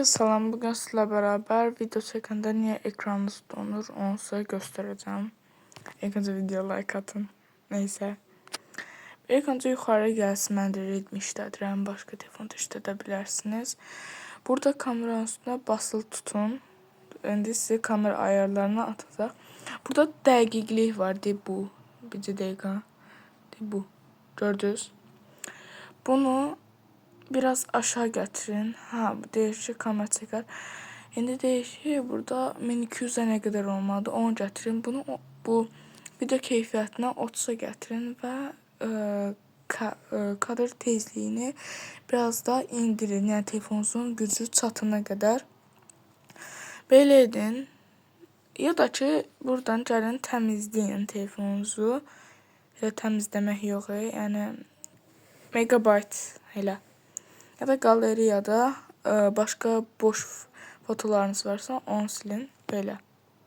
Salam, bugün sizlə beraber video çəkəndə niyə ekranınız donur, onu sizə göstərəcəm. İlk öncə video like atın. Neysə. İlk öncə yuxarı gəlsin, mən də Redmi işlədirəm, başqa telefonda işlədə bilərsiniz. Burada kameranın üstünə basılı tutun. İndi sizi kamera ayarlarına atacaq. Burada dəqiqlik var, bu. Bircə dəqiqə. Bu. Gördünüz? Bunu biraz aşağı getirin. Bu değişik kamera çeker. İndi değişik burada 1200'e ne kadar olmadı onu getirin. Bunu bu video keyfiyyətinə 30'a getirin və kadr tezliyini biraz da indirin. Yəni telefonunuzun gücü çatana kadar. Belə edin. Ya da ki buradan gəlin təmizləyin telefonunuzu. Təmizləmək yox, yəni megabayt elə. Ya da galeriyada başka boş fotolarınız varsa onu silin. Böyle.